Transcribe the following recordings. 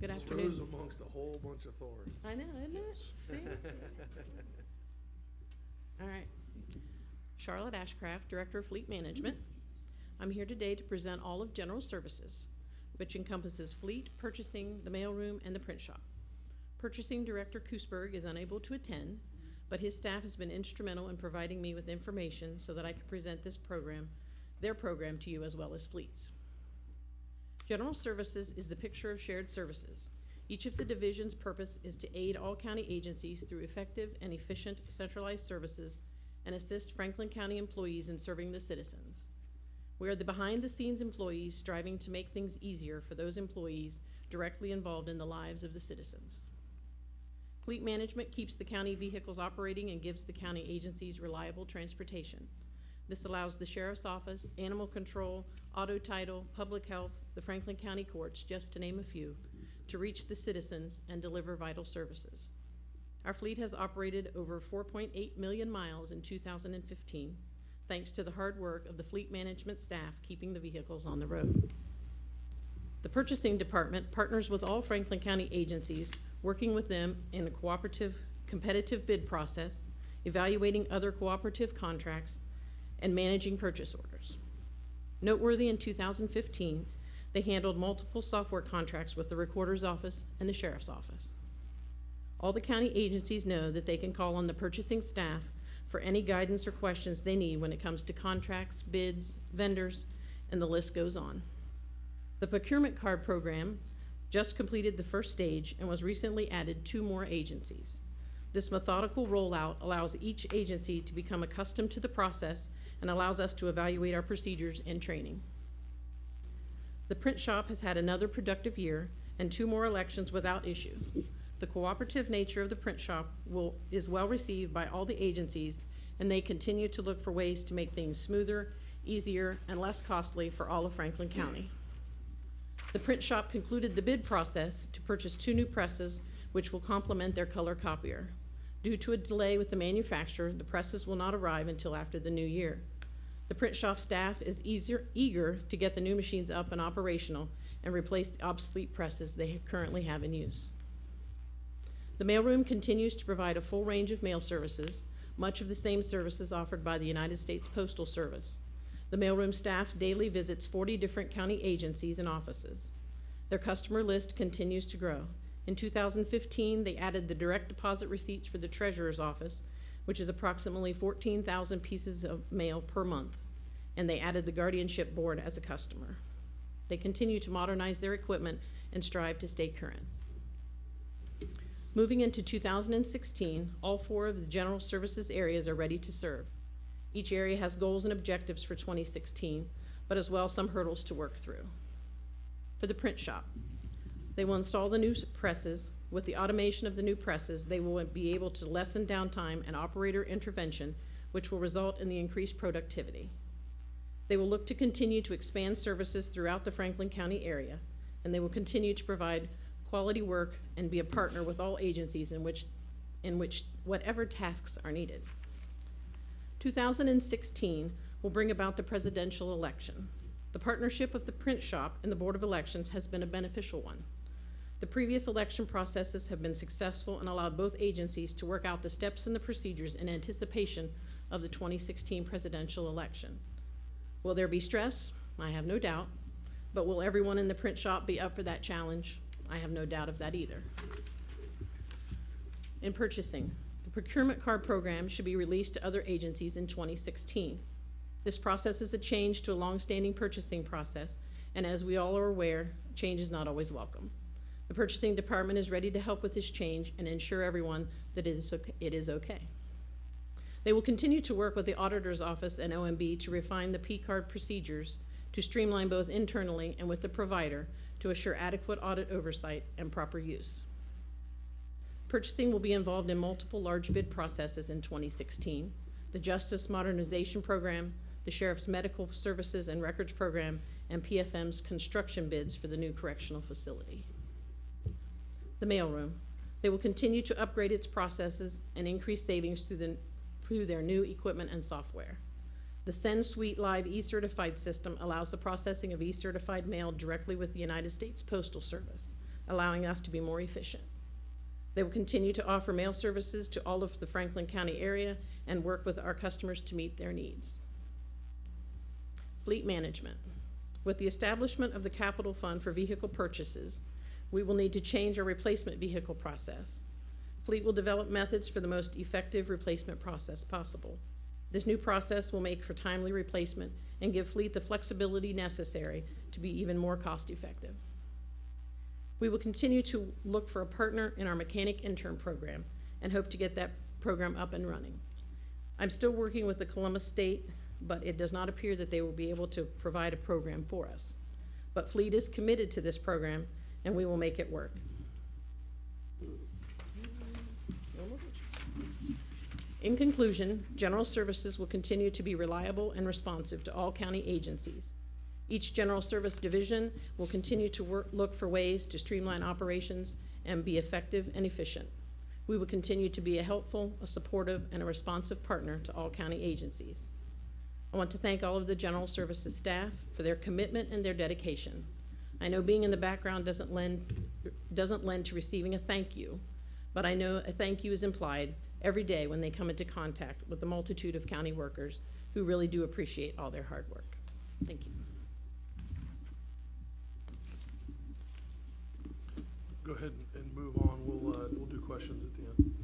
Good Rose afternoon. amongst a whole bunch of thorns. I know, isn't it? See? All right. Charlotte Ashcraft, Director of Fleet Management. I'm here today to present all of General Services, which encompasses fleet, purchasing, the mailroom, and the print shop. Purchasing Director Koosberg is unable to attend, but his staff has been instrumental in providing me with information so that I can present their program to you as well as fleets. General Services is the picture of shared services. Each of the division's purpose is to aid all county agencies through effective and efficient centralized services and assist Franklin County employees in serving the citizens. We are the behind-the-scenes employees striving to make things easier for those employees directly involved in the lives of the citizens. Fleet management keeps the county vehicles operating and gives the county agencies reliable transportation. This allows the Sheriff's Office, Animal Control, Auto Title, Public Health, the Franklin County Courts, just to name a few, to reach the citizens and deliver vital services. Our fleet has operated over 4.8 million miles in 2015, thanks to the hard work of the fleet management staff keeping the vehicles on the road. The purchasing department partners with all Franklin County agencies, working with them in a cooperative, competitive bid process, evaluating other cooperative contracts, and managing purchase orders. Noteworthy in 2015, they handled multiple software contracts with the Recorder's Office and the Sheriff's Office. All the county agencies know that they can call on the purchasing staff for any guidance or questions they need when it comes to contracts, bids, vendors, and the list goes on. The procurement card program just completed the first stage and was recently added 2 more agencies. This methodical rollout allows each agency to become accustomed to the process and allows us to evaluate our procedures and training. The print shop has had another productive year and 2 more elections without issue. The cooperative nature of the print shop is well received by all the agencies, and they continue to look for ways to make things smoother, easier, and less costly for all of Franklin County. The print shop concluded the bid process to purchase 2 new presses, which will complement their color copier. Due to a delay with the manufacturer, the presses will not arrive until after the new year. The print shop staff is eager to get the new machines up and operational and replace the obsolete presses they currently have in use. The mailroom continues to provide a full range of mail services, much of the same services offered by the United States Postal Service. The mailroom staff daily visits 40 different county agencies and offices. Their customer list continues to grow. In 2015, they added the direct deposit receipts for the Treasurer's Office, which is approximately 14,000 pieces of mail per month, and they added the Guardianship Board as a customer. They continue to modernize their equipment and strive to stay current. Moving into 2016, all 4 of the General Services areas are ready to serve. Each area has goals and objectives for 2016, but as well some hurdles to work through. For the print shop, they will install the new presses. With the automation of the new presses, they will be able to lessen downtime and operator intervention, which will result in the increased productivity. They will look to continue to expand services throughout the Franklin County area, and they will continue to provide quality work and be a partner with all agencies in which whatever tasks are needed. 2016 will bring about the presidential election. The partnership of the print shop and the Board of Elections has been a beneficial one. The previous election processes have been successful and allowed both agencies to work out the steps and the procedures in anticipation of the 2016 presidential election. Will there be stress? I have no doubt. But will everyone in the print shop be up for that challenge? I have no doubt of that either. In purchasing, the procurement card program should be released to other agencies in 2016. This process is a change to a long-standing purchasing process, and as we all are aware, change is not always welcome. The purchasing department is ready to help with this change and ensure everyone that it is okay. They will continue to work with the Auditor's Office and OMB to refine the P-card procedures to streamline both internally and with the provider to assure adequate audit oversight and proper use. Purchasing will be involved in multiple large bid processes in 2016, the Justice Modernization Program, the Sheriff's Medical Services and Records Program, and PFM's construction bids for the new correctional facility. The mailroom. They will continue to upgrade its processes and increase savings through their new equipment and software. The Send Suite Live e-certified system allows the processing of e-certified mail directly with the United States Postal Service. allowing us to be more efficient. They will continue to offer mail services to all of the Franklin County area and work with our customers to meet their needs. Fleet management. With the establishment of the capital fund for vehicle purchases, we will need to change our replacement vehicle process. Fleet will develop methods for the most effective replacement process possible. This new process will make for timely replacement and give Fleet the flexibility necessary to be even more cost effective. We will continue to look for a partner in our mechanic intern program and hope to get that program up and running. I'm still working with the Columbus State, but it does not appear that they will be able to provide a program for us. But Fleet is committed to this program, and we will make it work. In conclusion, General Services will continue to be reliable and responsive to all county agencies. Each General Service division will continue to look for ways to streamline operations and be effective and efficient. We will continue to be a helpful, a supportive, and a responsive partner to all county agencies. I want to thank all of the General Services staff for their commitment and their dedication. I know being in the background doesn't lend to receiving a thank you, but I know a thank you is implied every day when they come into contact with the multitude of county workers who really do appreciate all their hard work. Thank you. Go ahead and move on. We'll do questions at the end.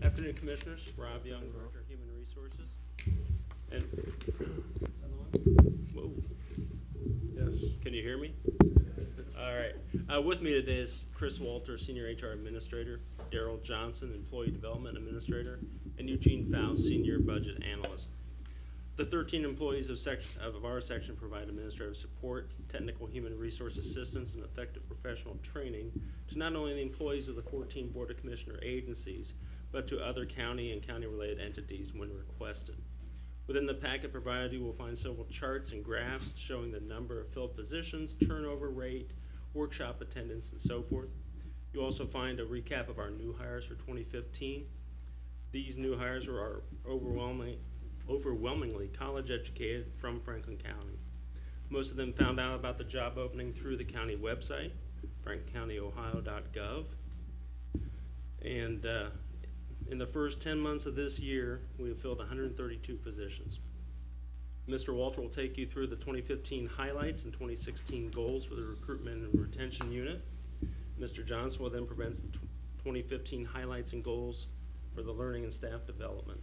Afternoon, Commissioners. Rob Young, Director of Human Resources. And whoa, Yes. can you hear me? All right. With me today is Chris Walter, Senior HR Administrator, Daryl Johnson, Employee Development Administrator, and Eugene Faust, Senior Budget Analyst. The 13 employees of our section provide administrative support, technical human resource assistance, and effective professional training to not only the employees of the 14 Board of Commissioner agencies, but to other county and county-related entities when requested. Within the packet provided, you will find several charts and graphs showing the number of filled positions, turnover rate, workshop attendance, and so forth. You'll also find a recap of our new hires for 2015. These new hires are overwhelmingly college educated from Franklin County. Most of them found out about the job opening through the county website, franklincountyohio.gov. And in the first 10 months of this year, we have filled 132 positions. Mr. Walter will take you through the 2015 highlights and 2016 goals for the recruitment and retention unit. Mr. Johnson will then present the 2015 highlights and goals for the learning and staff development.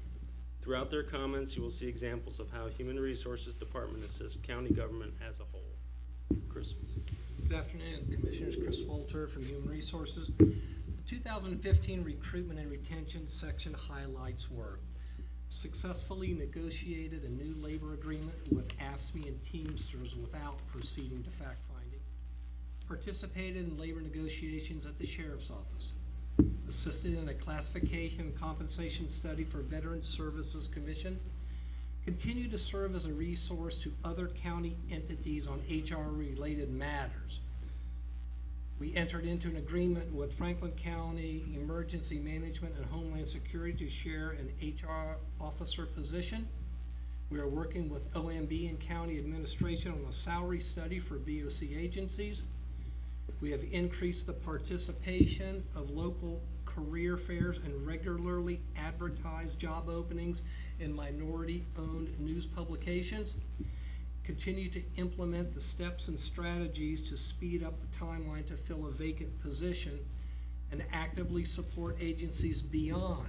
Throughout their comments, you will see examples of how Human Resources Department assists county government as a whole. Chris. Good afternoon, Commissioners. Chris Walter from Human Resources. The 2015 Recruitment and Retention section highlights were: successfully negotiated a new labor agreement with AFSCME and Teamsters without proceeding to fact-finding. Participated in labor negotiations at the Sheriff's Office. Assisted in a classification and compensation study for Veterans Services Commission. Continue to serve as a resource to other county entities on HR-related matters. We entered into an agreement with Franklin County Emergency Management and Homeland Security to share an HR officer position. We are working with OMB and County Administration on a salary study for BOC agencies. We have increased the participation of local career fairs and regularly advertised job openings in minority-owned news publications. Continue to implement the steps and strategies to speed up the timeline to fill a vacant position, and actively support agencies beyond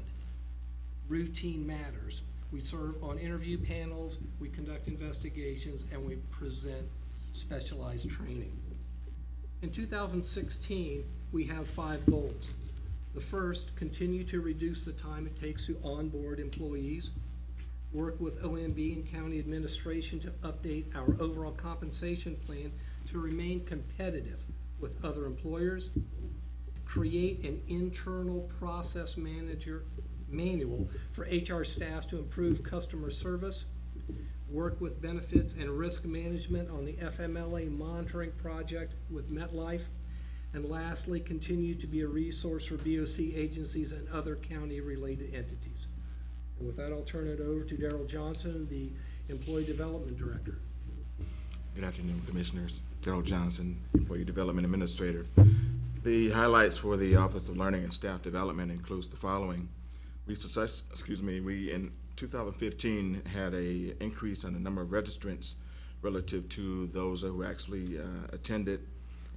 routine matters. We serve on interview panels, we conduct investigations, and we present specialized training. In 2016, we have 5 goals. The first, continue to reduce the time it takes to onboard employees. Work with OMB and county administration to update our overall compensation plan to remain competitive with other employers. Create an internal process manual for HR staff to improve customer service. Work with benefits and risk management on the FMLA monitoring project with MetLife. And lastly, continue to be a resource for BOC agencies and other county-related entities. With that, I'll turn it over to Daryl Johnson, the Employee Development Director. Good afternoon, Commissioners. Darrell Johnson, Employee Development Administrator. The highlights for the Office of Learning and Staff Development includes the following. We in 2015 had a increase in the number of registrants relative to those who actually attended.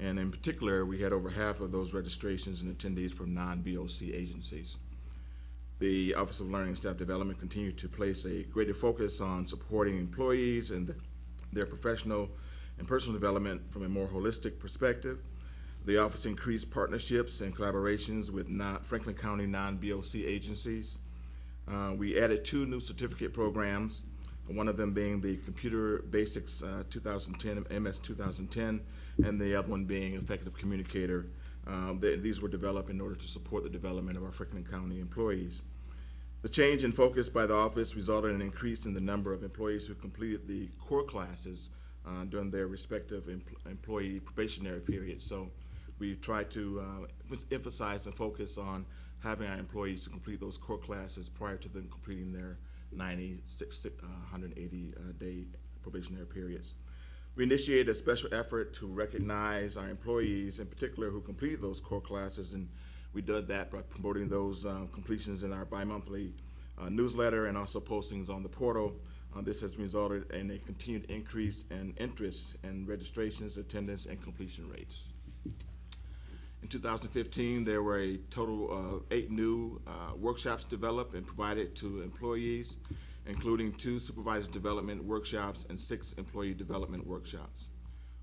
And in particular, we had over half of those registrations and attendees from non-BOC agencies. The Office of Learning and Staff Development continued to place a greater focus on supporting employees and their professional and personal development from a more holistic perspective. The office increased partnerships and collaborations with Franklin County non-BOC agencies. We added 2 new certificate programs, one of them being the Computer Basics 2010, MS 2010, and the other one being Effective Communicator. These were developed in order to support the development of our Franklin County employees. The change in focus by the office resulted in an increase in the number of employees who completed the core classes during their respective employee probationary periods. So we try to emphasize and focus on having our employees to complete those core classes prior to them completing their 180-day probationary periods. We initiated a special effort to recognize our employees in particular who completed those core classes, and we did that by promoting those completions in our bi-monthly newsletter and also postings on the portal. This has resulted in a continued increase in interest in registrations, attendance, and completion rates. In 2015, there were a total of 8 new workshops developed and provided to employees, including 2 supervisor development workshops and 6 employee development workshops.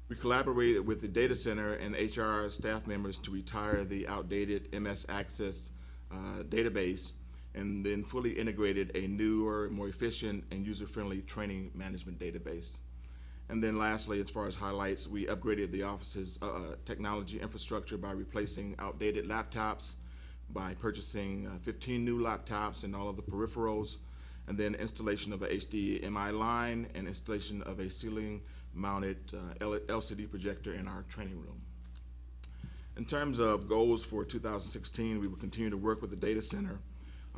We collaborated with the data center and HR staff members to retire the outdated MS Access database and then fully integrated a newer, more efficient, and user-friendly training management database. And then lastly, as far as highlights, we upgraded the office's technology infrastructure by replacing outdated laptops, by purchasing 15 new laptops and all of the peripherals, and then installation of a HDMI line and installation of a ceiling-mounted LCD projector in our training room. In terms of goals for 2016, we will continue to work with the data center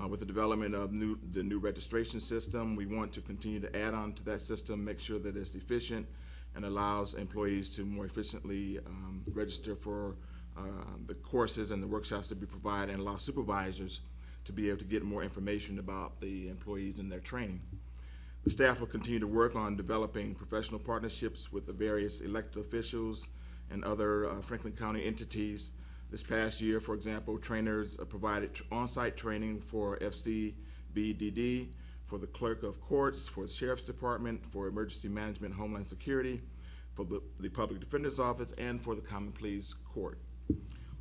with the development of the new registration system. We want to continue to add on to that system, make sure that it's efficient and allows employees to more efficiently register for the courses and the workshops that we provide, and allow supervisors to be able to get more information about the employees and their training. The staff will continue to work on developing professional partnerships with the various elected officials and other Franklin County entities. This past year, for example, trainers provided on-site training for FCBDD, for the Clerk of Courts, for the Sheriff's Department, for Emergency Management, Homeland Security, for the Public Defender's Office, and for the Common Pleas Court.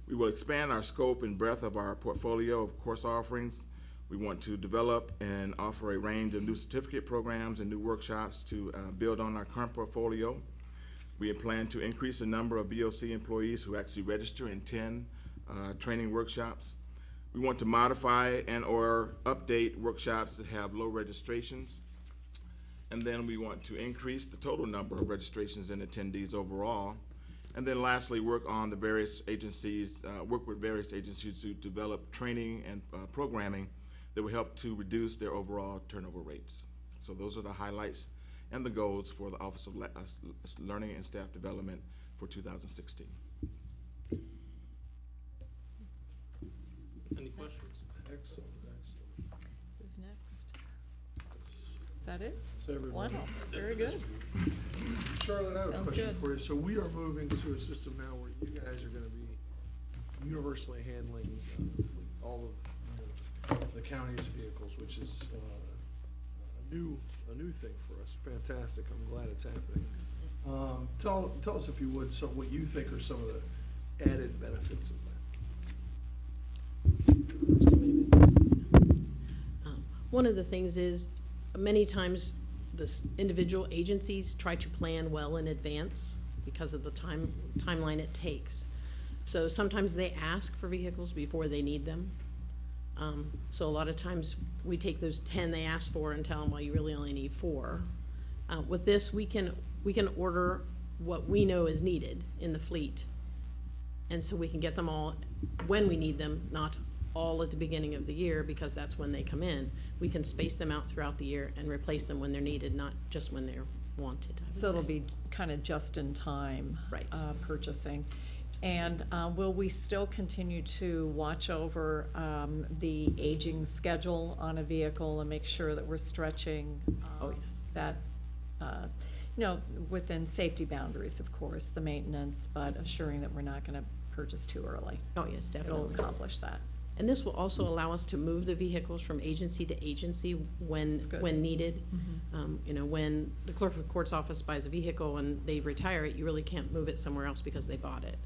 We will expand our scope and breadth of our portfolio of course offerings. We want to develop and offer a range of new certificate programs and new workshops to build on our current portfolio. We plan to increase the number of BOC employees who actually register and attend training workshops. We want to modify and or update workshops that have low registrations. And then we want to increase the total number of registrations and attendees overall. And then lastly, work with various agencies to develop training and programming that will help to reduce their overall turnover rates. So those are the highlights and the goals for the Office of Learning and Staff Development for 2016. Any questions? Excellent, excellent. Who's next? Is that it? So everybody. Wow, very good. Charlotte, I have a Sounds question good. for you. So we are moving to a system now where you guys are going to be universally handling all of the county's vehicles, which is a new thing for us. Fantastic. I'm glad it's happening. Tell us, if you would, what you think are some of the added benefits of that. One of the things is, many times the individual agencies try to plan well in advance because of the timeline it takes. So sometimes they ask for vehicles before they need them. So a lot of times we take those 10 they ask for and tell them, well, you really only need 4. With this, we can order what we know is needed in the fleet. And so we can get them all when we need them, not all at the beginning of the year, because that's when they come in. We can space them out throughout the year and replace them when they're needed, not just when wanted, I would So it'll say. be kind of just-in-time. Right. Purchasing. And will we still continue to watch over the aging schedule on a vehicle and make sure that we're stretching? Oh, yes. That, you know, within safety boundaries, of course, the maintenance, but assuring that we're not going to purchase too early. Oh, yes, It'll definitely. accomplish that. And this will also allow us to move the vehicles from agency to agency when, That's good. when needed. You know, when the clerk of the court's office buys a vehicle and they retire it, you really can't move it somewhere else because they bought it.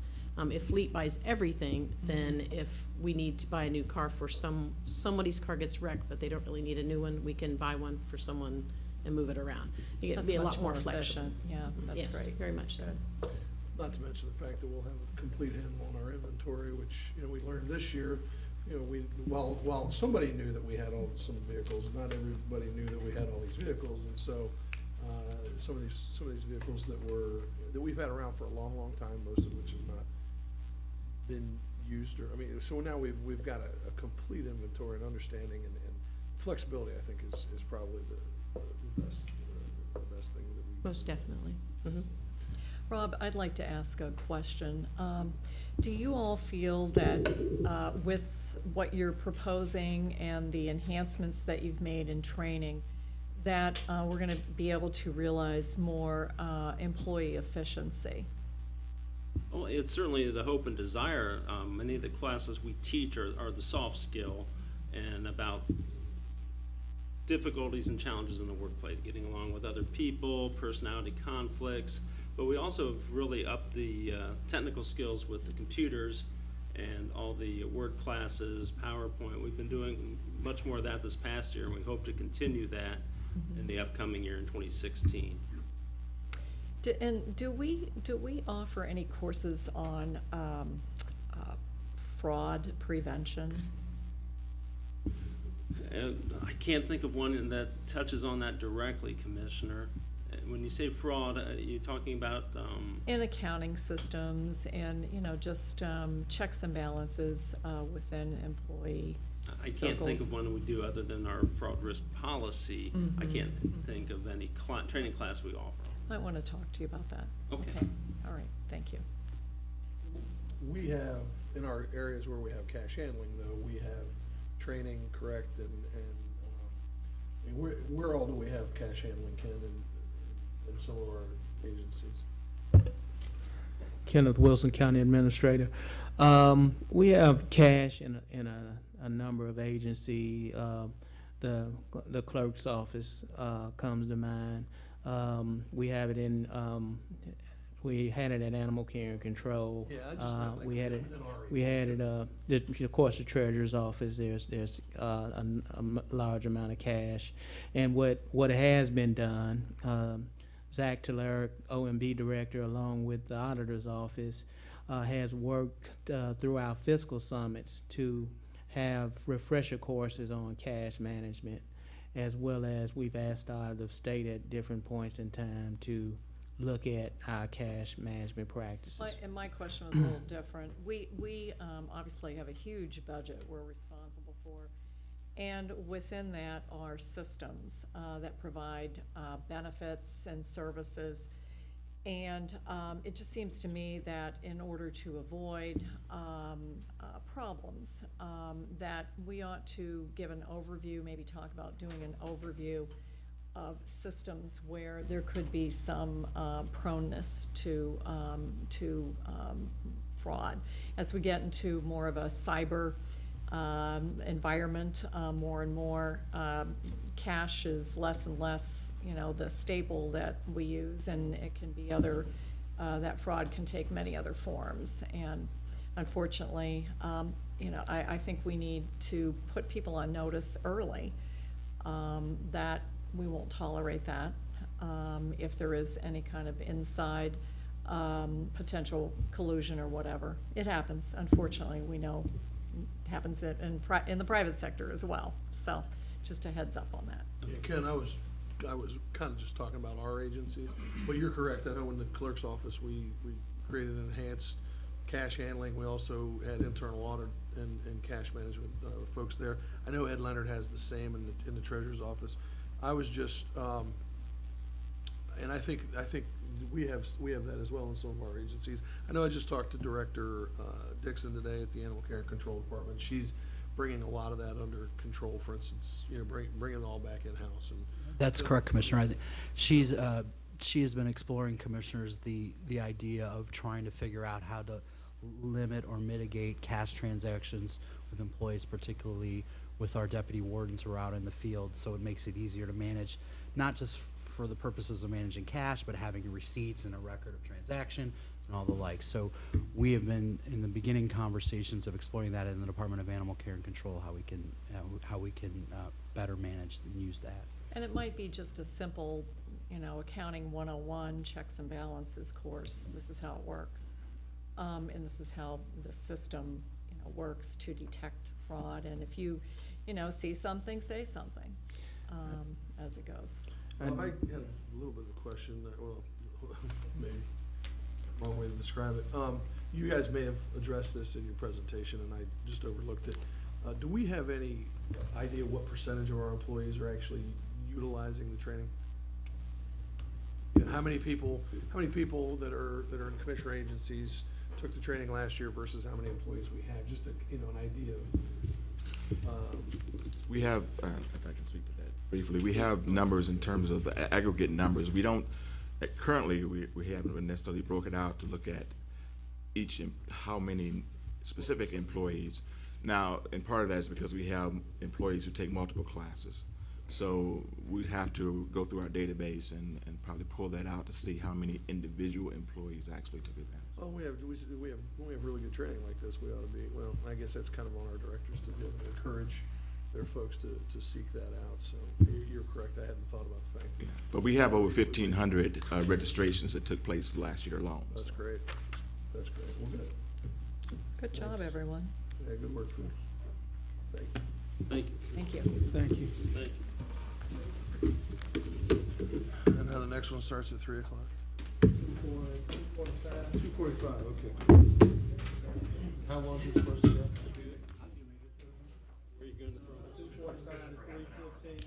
If Fleet buys everything, then if we need to buy a new car for somebody's car gets wrecked, but they don't really need a new one, we can buy one for someone and move it around. You get to That's be a much lot more more flexible. efficient. Yeah, that's Yes, great. very much so. Not to mention the fact that we'll have a complete handle on our inventory, which, you know, we learned this year. You know, while somebody knew that we had some vehicles, not everybody knew that we had all these vehicles, and so, some of these vehicles that we've had around for a long, long time, most of which have not been used, or, I mean, so now we've got a complete inventory and understanding, and flexibility, I think, is probably the best thing that we. Most definitely. Mhm. Rob, I'd like to ask a question. Do you all feel that with what you're proposing and the enhancements that you've made in training, that we're going to be able to realize more employee efficiency? Well, it's certainly the hope and desire. Many of the classes we teach are the soft skill and about difficulties and challenges in the workplace, getting along with other people, personality conflicts. But we also have really upped the technical skills with the computers and all the Word classes, PowerPoint. We've been doing much more of that this past year, and we hope to continue that in the upcoming year in 2016. And do we offer any courses on fraud prevention? I can't think of one that touches on that directly, Commissioner. When you say fraud, you're talking about, In accounting systems and, you know, just checks and balances within employee I can't think circles. of one we do other than our fraud risk policy. I can't think of any training class we offer. I want to talk to you about that. Okay. All right, thank you. We have, in our areas where we have cash handling, though, we have training, correct, and I mean, where all do we have cash handling, Ken, in some of our agencies? Kenneth Wilson, County Administrator. We have cash in a number of agencies. The clerk's office comes to mind. We have it in. We had it at Animal Care and Control. Yeah, I just meant like we had it. in our We had it. Of course, the Treasurer's office. There's a large amount of cash, and what has been done. Zach Tillerick, OMB Director, along with the Auditor's Office, has worked through our fiscal summits to have refresher courses on cash management, as well as we've asked the Auditor of State at different points in time to look at our cash management practices. And my question was a little different. We obviously have a huge budget we're responsible for. And within that are systems that provide benefits and services. And it just seems to me that in order to avoid problems, that we ought to give an overview, maybe talk about doing an overview of systems where there could be some proneness to fraud. As we get into more of a cyber environment, more and more, cash is less and less, you know, the staple that we use, and it can be other, that fraud can take many other forms. And unfortunately, you know, I think we need to put people on notice early that we won't tolerate that. If there is any kind of inside potential collusion or whatever. It happens, unfortunately, we know it happens in the private sector as well. So just a heads up on that. Yeah, Ken, I was kind of just talking about our agencies, but you're correct. I know in the clerk's office, we created enhanced cash handling. We also had internal audit and cash management folks there. I know Ed Leonard has the same in the treasurer's office. I was just, And I think we have that as well in some of our agencies. I know I just talked to Director Dixon today at the Animal Care and Control Department. She's bringing a lot of that under control, for instance, bringing it all back in-house. And That's correct, Commissioner. She has been exploring, Commissioners, the idea of trying to figure out how to limit or mitigate cash transactions with employees, particularly with our deputy wardens who are out in the field, so it makes it easier to manage, not just for the purposes of managing cash, but having receipts and a record of transaction and all the like. So we have been in the beginning conversations of exploring that in the Department of Animal Care and Control, how we can better manage and use that. And it might be just a simple, accounting 101, checks and balances course. This is how it works. And this is how the system, works to detect fraud. And if you, see something, say something, as it goes. Well, I had a little bit of a question, well, maybe, wrong way to describe it. You guys may have addressed this in your presentation, and I just overlooked it. Do we have any idea what percentage of our employees are actually utilizing the training? How many people that are in commissioner agencies took the training last year versus how many employees we have? Just an idea of. We have, if I can speak to that briefly, we have numbers in terms of the aggregate numbers. We don't, currently, we haven't necessarily broken out to look at how many specific employees. Now, and part of that is because we have employees who take multiple classes. So we'd have to go through our database and probably pull that out to see how many individual employees actually took advantage. Well, when we have really good training like this, we ought to be, well, I guess that's kind of on our directors to be able to encourage their folks to seek that out. So you're correct, I hadn't thought about the fact. Yeah. But we have over 1,500 registrations that took place last year alone. That's so. great. That's great. Well, good. Good job, Thanks. everyone. Yeah, good work, Chris. Thank you. Thank you. Thank you. Thank you. Thank you. And now the next one starts at 3 o'clock. 2:45, okay. How long is it supposed to go? Where are you going to throw this? 2:45 to 3:15.